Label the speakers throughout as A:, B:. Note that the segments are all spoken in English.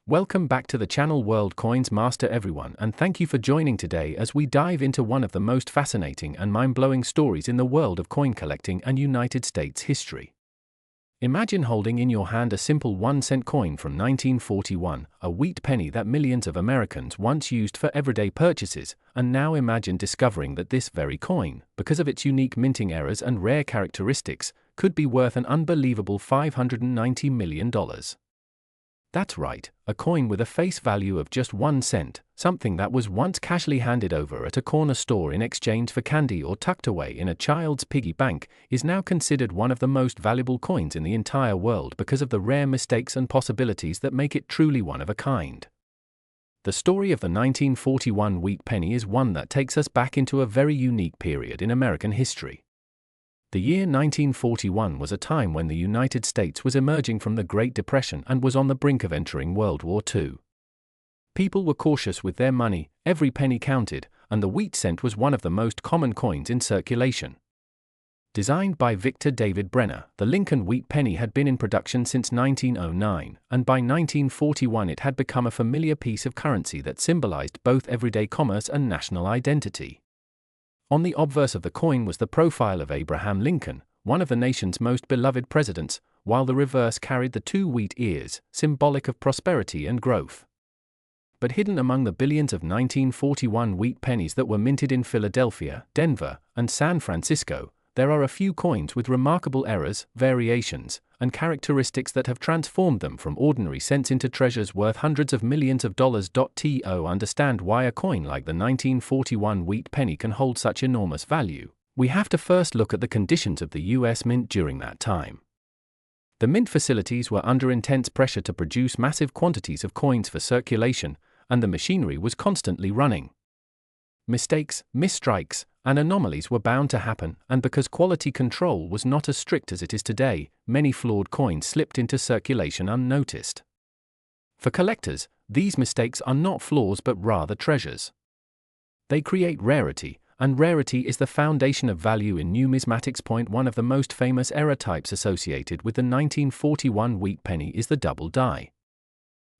A: Welcome back to the channel World Coins Master everyone, and thank you for joining today as we dive into one of the most fascinating and mind-blowing stories in the world of coin collecting and United States history. Imagine holding in your hand a simple 1-cent coin from 1941, a wheat penny that millions of Americans once used for everyday purchases, and now imagine discovering that this very coin, because of its unique minting errors and rare characteristics, could be worth an unbelievable $590 million. That's right, a coin with a face value of just 1 cent, something that was once casually handed over at a corner store in exchange for candy or tucked away in a child's piggy bank, is now considered one of the most valuable coins in the entire world because of the rare mistakes and possibilities that make it truly one of a kind. The story of the 1941 wheat penny is one that takes us back into a very unique period in American history. The year 1941 was a time when the United States was emerging from the Great Depression and was on the brink of entering World War II. People were cautious with their money, every penny counted, and the wheat cent was one of the most common coins in circulation. Designed by Victor David Brenner, the Lincoln wheat penny had been in production since 1909, and by 1941 it had become a familiar piece of currency that symbolized both everyday commerce and national identity. On the obverse of the coin was the profile of Abraham Lincoln, one of the nation's most beloved presidents, while the reverse carried the 2 wheat ears, symbolic of prosperity and growth. But hidden among the billions of 1941 wheat pennies that were minted in Philadelphia, Denver, and San Francisco, there are a few coins with remarkable errors, variations, and characteristics that have transformed them from ordinary cents into treasures worth hundreds of millions of dollars. To understand why a coin like the 1941 wheat penny can hold such enormous value, we have to first look at the conditions of the U.S. Mint during that time. The mint facilities were under intense pressure to produce massive quantities of coins for circulation, and the machinery was constantly running. Mistakes, misstrikes, and anomalies were bound to happen, and because quality control was not as strict as it is today, many flawed coins slipped into circulation unnoticed. For collectors, these mistakes are not flaws but rather treasures. They create rarity, and rarity is the foundation of value in numismatics. One of the most famous error types associated with the 1941 wheat penny is the double die.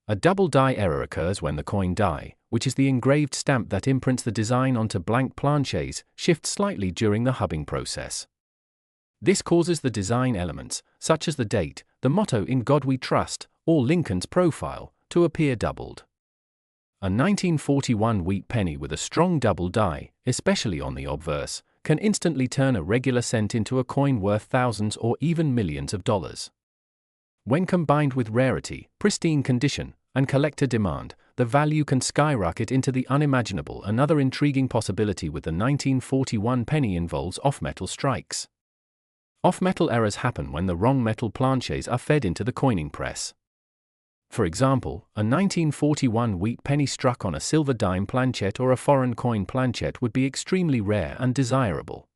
A: A double die error occurs when the coin die, which is the engraved stamp that imprints the design onto blank planchets, shifts slightly during the hubbing process. This causes the design elements, such as the date, the motto "In God We Trust," or Lincoln's profile, to appear doubled. A 1941 wheat penny with a strong double die, especially on the obverse, can instantly turn a regular cent into a coin worth thousands or even millions of dollars. When combined with rarity, pristine condition, and collector demand, the value can skyrocket into the unimaginable. Another intriguing possibility with the 1941 penny involves off-metal strikes. Off-metal errors happen when the wrong metal planchets are fed into the coining press. For example, a 1941 wheat penny struck on a silver dime planchet or a foreign coin planchet would be extremely rare and desirable.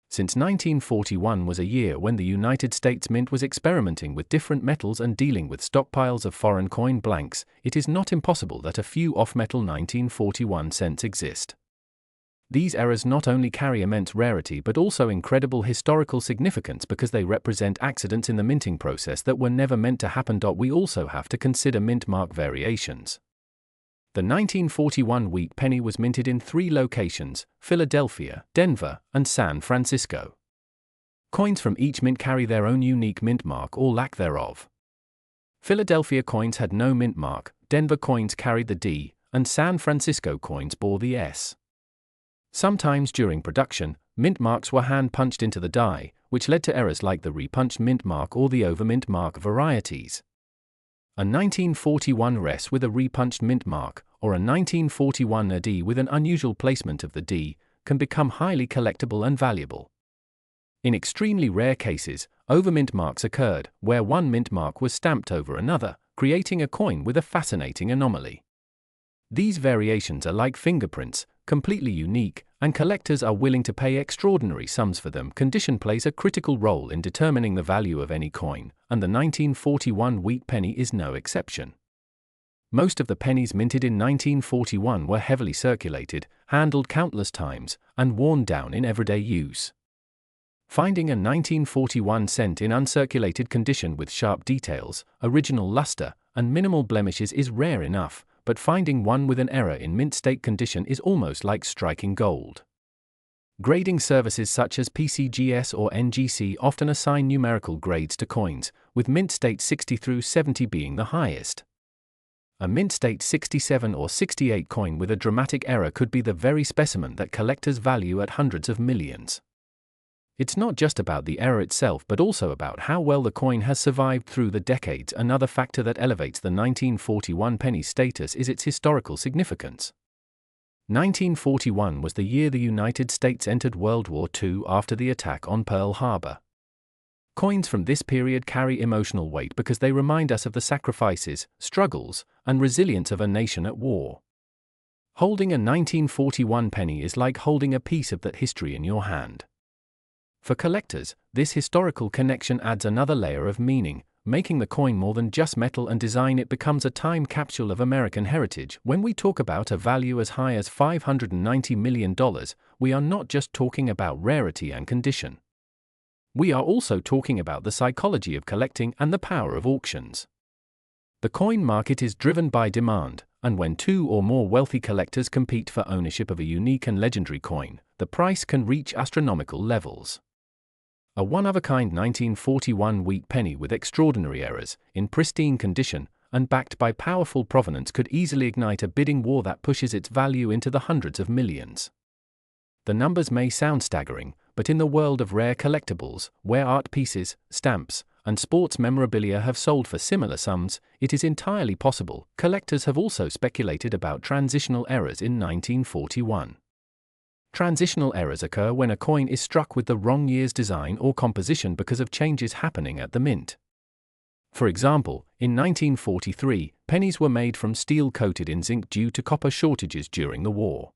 A: Since 1941 was a year when the United States Mint was experimenting with different metals and dealing with stockpiles of foreign coin blanks, it is not impossible that a few off-metal 1941 cents exist. These errors not only carry immense rarity but also incredible historical significance because they represent accidents in the minting process that were never meant to happen. We also have to consider mint mark variations. The 1941 wheat penny was minted in 3 locations: Philadelphia, Denver, and San Francisco. Coins from each mint carry their own unique mint mark or lack thereof. Philadelphia coins had no mint mark, Denver coins carried the D, and San Francisco coins bore the S. Sometimes during production, mint marks were hand-punched into the die, which led to errors like the repunched mint mark or the overmint mark varieties. A 1941 res with a repunched mint mark, or a 1941 AD with an unusual placement of the D, can become highly collectible and valuable. In extremely rare cases, overmint marks occurred, where one mint mark was stamped over another, creating a coin with a fascinating anomaly. These variations are like fingerprints, completely unique, and collectors are willing to pay extraordinary sums for them. Condition plays a critical role in determining the value of any coin, and the 1941 wheat penny is no exception. Most of the pennies minted in 1941 were heavily circulated, handled countless times, and worn down in everyday use. Finding a 1941 cent in uncirculated condition with sharp details, original luster, and minimal blemishes is rare enough, but finding one with an error in mint state condition is almost like striking gold. Grading services such as PCGS or NGC often assign numerical grades to coins, with mint state 60 through 70 being the highest. A mint state 67 or 68 coin with a dramatic error could be the very specimen that collectors value at hundreds of millions. It's not just about the error itself but also about how well the coin has survived through the decades. Another factor that elevates the 1941 penny's status is its historical significance. 1941 was the year the United States entered World War II after the attack on Pearl Harbor. Coins from this period carry emotional weight because they remind us of the sacrifices, struggles, and resilience of a nation at war. Holding a 1941 penny is like holding a piece of that history in your hand. For collectors, this historical connection adds another layer of meaning, making the coin more than just metal and design. It becomes a time capsule of American heritage. When we talk about a value as high as $590 million, we are not just talking about rarity and condition. We are also talking about the psychology of collecting and the power of auctions. The coin market is driven by demand, and when two or more wealthy collectors compete for ownership of a unique and legendary coin, the price can reach astronomical levels. A one-of-a-kind 1941 wheat penny with extraordinary errors, in pristine condition, and backed by powerful provenance could easily ignite a bidding war that pushes its value into the hundreds of millions. The numbers may sound staggering, but in the world of rare collectibles, where art pieces, stamps, and sports memorabilia have sold for similar sums, it is entirely possible. Collectors have also speculated about transitional errors in 1941. Transitional errors occur when a coin is struck with the wrong year's design or composition because of changes happening at the mint. For example, in 1943, pennies were made from steel coated in zinc due to copper shortages during the war.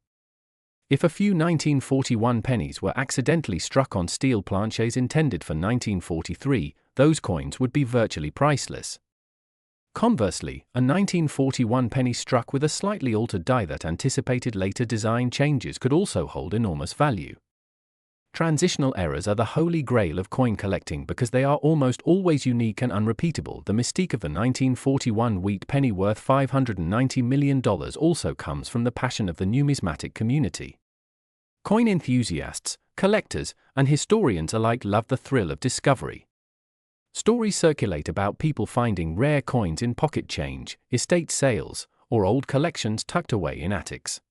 A: If a few 1941 pennies were accidentally struck on steel planchets intended for 1943, those coins would be virtually priceless. Conversely, a 1941 penny struck with a slightly altered die that anticipated later design changes could also hold enormous value. Transitional errors are the holy grail of coin collecting because they are almost always unique and unrepeatable. The mystique of the 1941 wheat penny worth $590 million also comes from the passion of the numismatic community. Coin enthusiasts, collectors, and historians alike love the thrill of discovery. Stories circulate about people finding rare coins in pocket change, estate sales, or old collections tucked away in attics.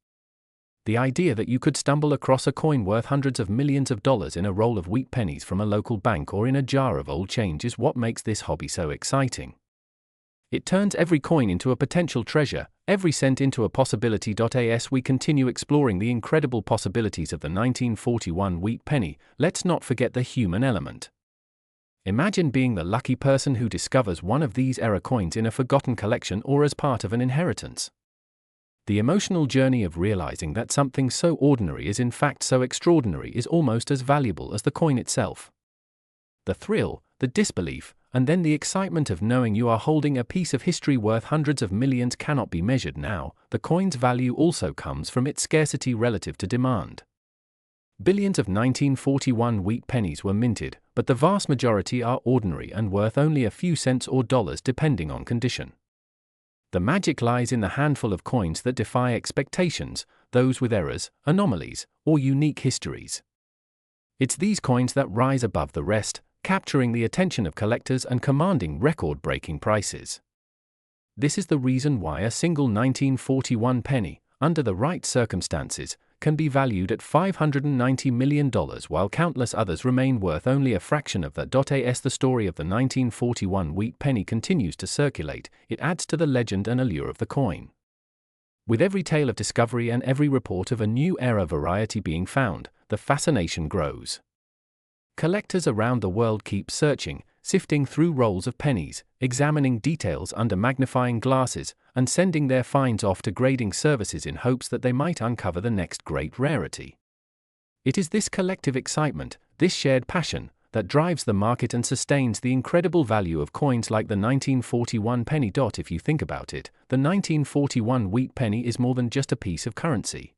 A: The idea that you could stumble across a coin worth hundreds of millions of dollars in a roll of wheat pennies from a local bank or in a jar of old change is what makes this hobby so exciting. It turns every coin into a potential treasure, every cent into a possibility. As we continue exploring the incredible possibilities of the 1941 wheat penny, let's not forget the human element. Imagine being the lucky person who discovers one of these error coins in a forgotten collection or as part of an inheritance. The emotional journey of realizing that something so ordinary is in fact so extraordinary is almost as valuable as the coin itself. The thrill, the disbelief, and then the excitement of knowing you are holding a piece of history worth hundreds of millions cannot be measured now. The coin's value also comes from its scarcity relative to demand. Billions of 1941 wheat pennies were minted, but the vast majority are ordinary and worth only a few cents or dollars depending on condition. The magic lies in the handful of coins that defy expectations, those with errors, anomalies, or unique histories. It's these coins that rise above the rest, capturing the attention of collectors and commanding record-breaking prices. This is the reason why a single 1941 penny, under the right circumstances, can be valued at $590 million while countless others remain worth only a fraction of that. As the story of the 1941 wheat penny continues to circulate, it adds to the legend and allure of the coin. With every tale of discovery and every report of a new era variety being found, the fascination grows. Collectors around the world keep searching, sifting through rolls of pennies, examining details under magnifying glasses, and sending their finds off to grading services in hopes that they might uncover the next great rarity. It is this collective excitement, this shared passion, that drives the market and sustains the incredible value of coins like the 1941 penny. If you think about it, the 1941 wheat penny is more than just a piece of currency.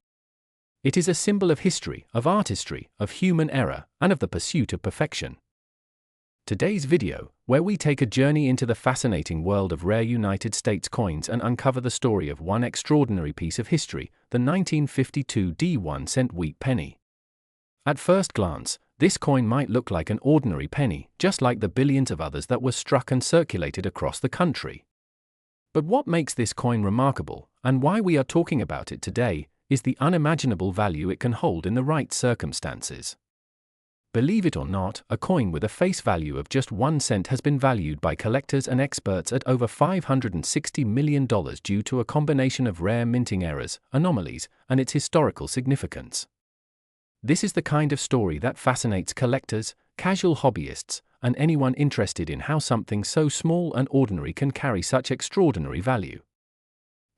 A: It is a symbol of history, of artistry, of human error, and of the pursuit of perfection. Today's video, where we take a journey into the fascinating world of rare United States coins and uncover the story of one extraordinary piece of history, the 1952 D1-cent wheat penny. At first glance, this coin might look like an ordinary penny, just like the billions of others that were struck and circulated across the country. But what makes this coin remarkable, and why we are talking about it today, is the unimaginable value it can hold in the right circumstances. Believe it or not, a coin with a face value of just 1 cent has been valued by collectors and experts at over $560 million due to a combination of rare minting errors, anomalies, and its historical significance. This is the kind of story that fascinates collectors, casual hobbyists, and anyone interested in how something so small and ordinary can carry such extraordinary value.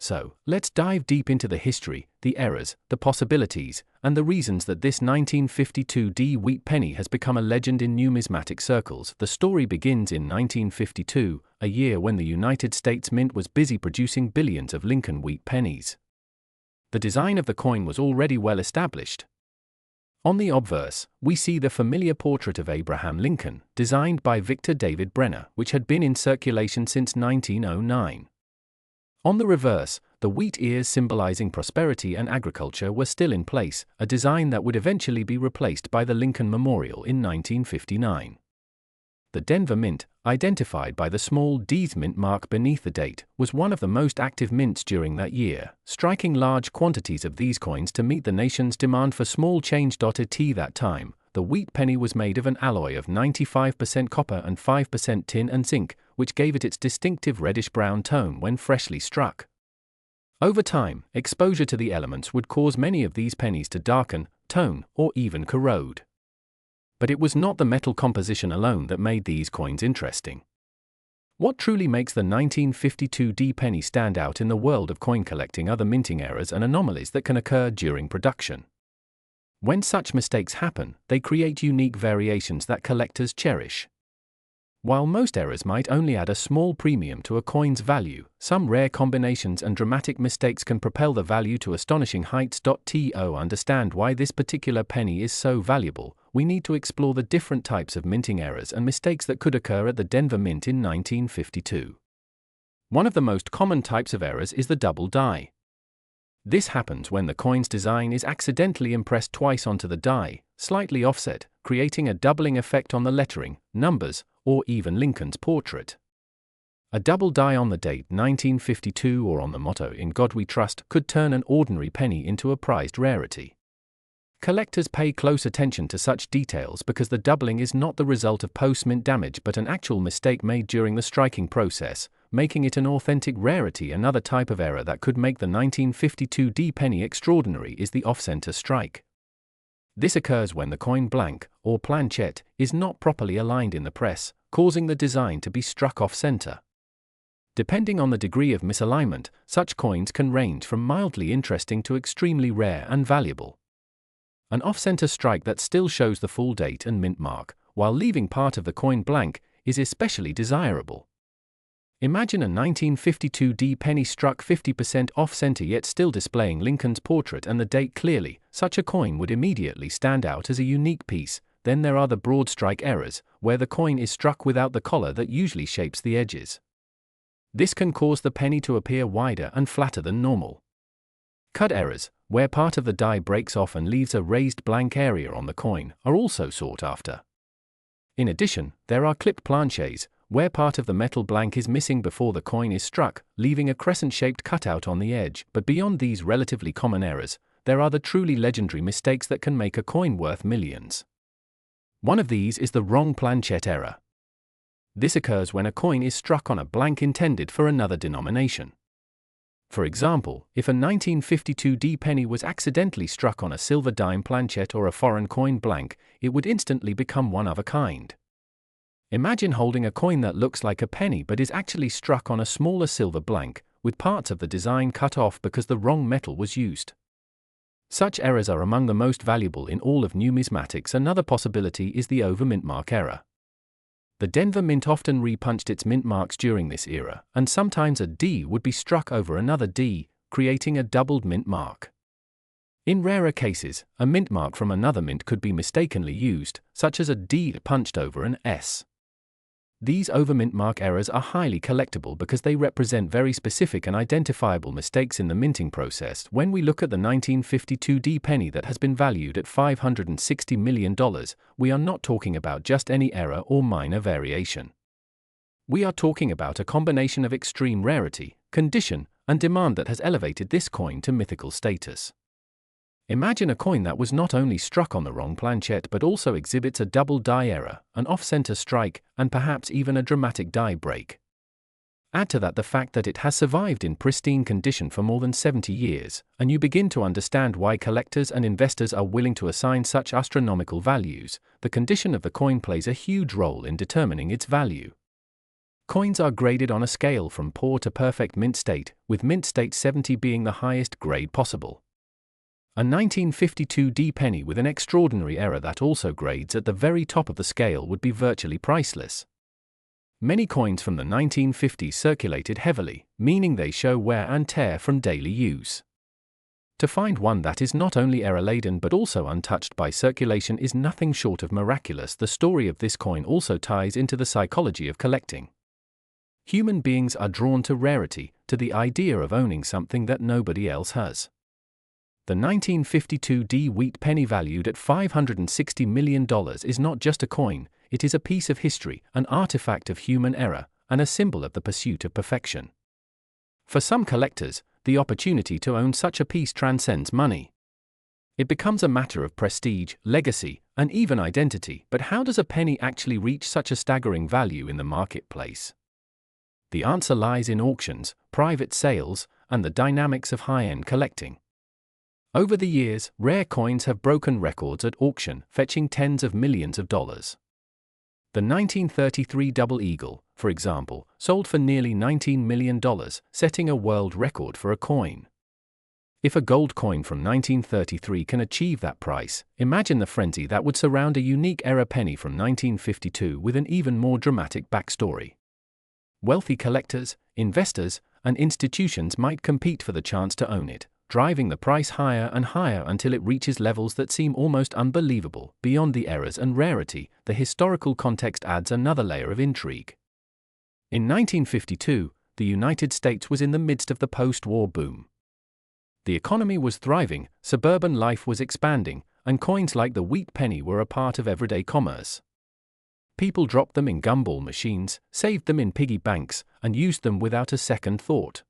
A: So, let's dive deep into the history, the errors, the possibilities, and the reasons that this 1952 D wheat penny has become a legend in numismatic circles. The story begins in 1952, a year when the United States Mint was busy producing billions of Lincoln wheat pennies. The design of the coin was already well established. On the obverse, we see the familiar portrait of Abraham Lincoln, designed by Victor David Brenner, which had been in circulation since 1909. On the reverse, the wheat ears symbolizing prosperity and agriculture were still in place, a design that would eventually be replaced by the Lincoln Memorial in 1959. The Denver Mint, identified by the small D's mint mark beneath the date, was one of the most active mints during that year, striking large quantities of these coins to meet the nation's demand for small change. At that time, the wheat penny was made of an alloy of 95% copper and 5% tin and zinc, which gave it its distinctive reddish-brown tone when freshly struck. Over time, exposure to the elements would cause many of these pennies to darken, tone, or even corrode. But it was not the metal composition alone that made these coins interesting. What truly makes the 1952 D penny stand out in the world of coin collecting are the minting errors and anomalies that can occur during production. When such mistakes happen, they create unique variations that collectors cherish. While most errors might only add a small premium to a coin's value, some rare combinations and dramatic mistakes can propel the value to astonishing heights. To understand why this particular penny is so valuable, we need to explore the different types of minting errors and mistakes that could occur at the Denver Mint in 1952. One of the most common types of errors is the double die. This happens when the coin's design is accidentally impressed twice onto the die, slightly offset, creating a doubling effect on the lettering, numbers, or even Lincoln's portrait. A double die on the date 1952 or on the motto "In God We Trust" could turn an ordinary penny into a prized rarity. Collectors pay close attention to such details because the doubling is not the result of post-mint damage but an actual mistake made during the striking process, making it an authentic rarity. Another type of error that could make the 1952 D penny extraordinary is the off-center strike. This occurs when the coin blank, or planchette, is not properly aligned in the press, causing the design to be struck off-center. Depending on the degree of misalignment, such coins can range from mildly interesting to extremely rare and valuable. An off-center strike that still shows the full date and mint mark, while leaving part of the coin blank, is especially desirable. Imagine a 1952 D penny struck 50% off-center yet still displaying Lincoln's portrait and the date clearly. Such a coin would immediately stand out as a unique piece. Then there are the broad strike errors, where the coin is struck without the collar that usually shapes the edges. This can cause the penny to appear wider and flatter than normal. Cut errors, where part of the die breaks off and leaves a raised blank area on the coin, are also sought after. In addition, there are clipped planchets, where part of the metal blank is missing before the coin is struck, leaving a crescent-shaped cutout on the edge. But beyond these relatively common errors, there are the truly legendary mistakes that can make a coin worth millions. One of these is the wrong planchette error. This occurs when a coin is struck on a blank intended for another denomination. For example, if a 1952 D penny was accidentally struck on a silver dime planchette or a foreign coin blank, it would instantly become one of a kind. Imagine holding a coin that looks like a penny but is actually struck on a smaller silver blank, with parts of the design cut off because the wrong metal was used. Such errors are among the most valuable in all of numismatics. Another possibility is the over-mint mark error. The Denver Mint often repunched its mint marks during this era, and sometimes a D would be struck over another D, creating a doubled mint mark. In rarer cases, a mint mark from another mint could be mistakenly used, such as a D punched over an S. These overmint mark errors are highly collectible because they represent very specific and identifiable mistakes in the minting process. When we look at the 1952 D penny that has been valued at $560 million, we are not talking about just any error or minor variation. We are talking about a combination of extreme rarity, condition, and demand that has elevated this coin to mythical status. Imagine a coin that was not only struck on the wrong planchet but also exhibits a double die error, an off-center strike, and perhaps even a dramatic die break. Add to that the fact that it has survived in pristine condition for more than 70 years, and you begin to understand why collectors and investors are willing to assign such astronomical values. The condition of the coin plays a huge role in determining its value. Coins are graded on a scale from poor to perfect mint state, with mint state 70 being the highest grade possible. A 1952 D penny with an extraordinary error that also grades at the very top of the scale would be virtually priceless. Many coins from the 1950s circulated heavily, meaning they show wear and tear from daily use. To find one that is not only error-laden but also untouched by circulation is nothing short of miraculous. The story of this coin also ties into the psychology of collecting. Human beings are drawn to rarity, to the idea of owning something that nobody else has. The 1952 D wheat penny valued at $560 million is not just a coin, it is a piece of history, an artifact of human error, and a symbol of the pursuit of perfection. For some collectors, the opportunity to own such a piece transcends money. It becomes a matter of prestige, legacy, and even identity. But how does a penny actually reach such a staggering value in the marketplace? The answer lies in auctions, private sales, and the dynamics of high-end collecting. Over the years, rare coins have broken records at auction, fetching tens of millions of dollars. The 1933 Double Eagle, for example, sold for nearly $19 million, setting a world record for a coin. If a gold coin from 1933 can achieve that price, imagine the frenzy that would surround a unique error penny from 1952 with an even more dramatic backstory. Wealthy collectors, investors, and institutions might compete for the chance to own it, driving the price higher and higher until it reaches levels that seem almost unbelievable. Beyond the errors and rarity, the historical context adds another layer of intrigue. In 1952, the United States was in the midst of the post-war boom. The economy was thriving, suburban life was expanding, and coins like the wheat penny were a part of everyday commerce. People dropped them in gumball machines, saved them in piggy banks, and used them without a second thought.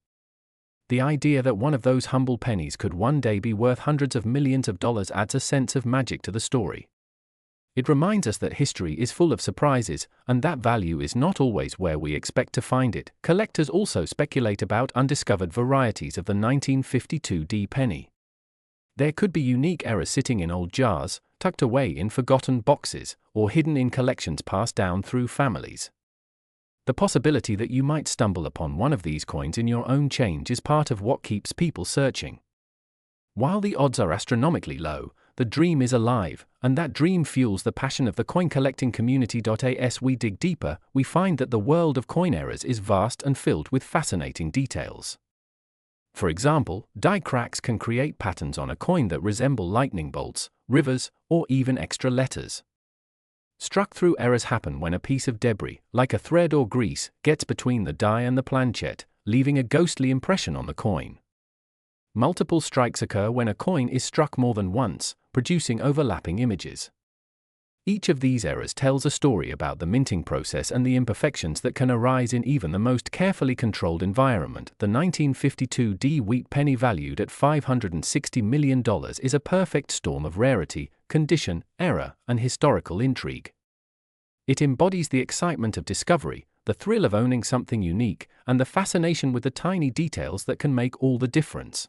A: The idea that one of those humble pennies could one day be worth hundreds of millions of dollars adds a sense of magic to the story. It reminds us that history is full of surprises, and that value is not always where we expect to find it. Collectors also speculate about undiscovered varieties of the 1952 D penny. There could be unique errors sitting in old jars, tucked away in forgotten boxes, or hidden in collections passed down through families. The possibility that you might stumble upon one of these coins in your own change is part of what keeps people searching. While the odds are astronomically low, the dream is alive, and that dream fuels the passion of the coin collecting community. As we dig deeper, we find that the world of coin errors is vast and filled with fascinating details. For example, die cracks can create patterns on a coin that resemble lightning bolts, rivers, or even extra letters. Struck-through errors happen when a piece of debris, like a thread or grease, gets between the die and the planchet, leaving a ghostly impression on the coin. Multiple strikes occur when a coin is struck more than once, producing overlapping images. Each of these errors tells a story about the minting process and the imperfections that can arise in even the most carefully controlled environment. The 1952 D wheat penny valued at $560 million is a perfect storm of rarity, condition, error, and historical intrigue. It embodies the excitement of discovery, the thrill of owning something unique, and the fascination with the tiny details that can make all the difference.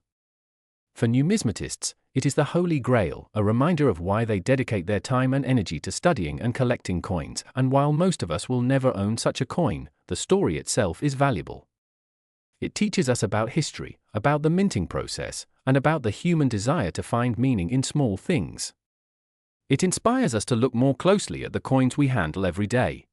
A: For numismatists, it is the Holy Grail, a reminder of why they dedicate their time and energy to studying and collecting coins. And while most of us will never own such a coin, the story itself is valuable. It teaches us about history, about the minting process, and about the human desire to find meaning in small things. It inspires us to look more closely at the coins we handle every day.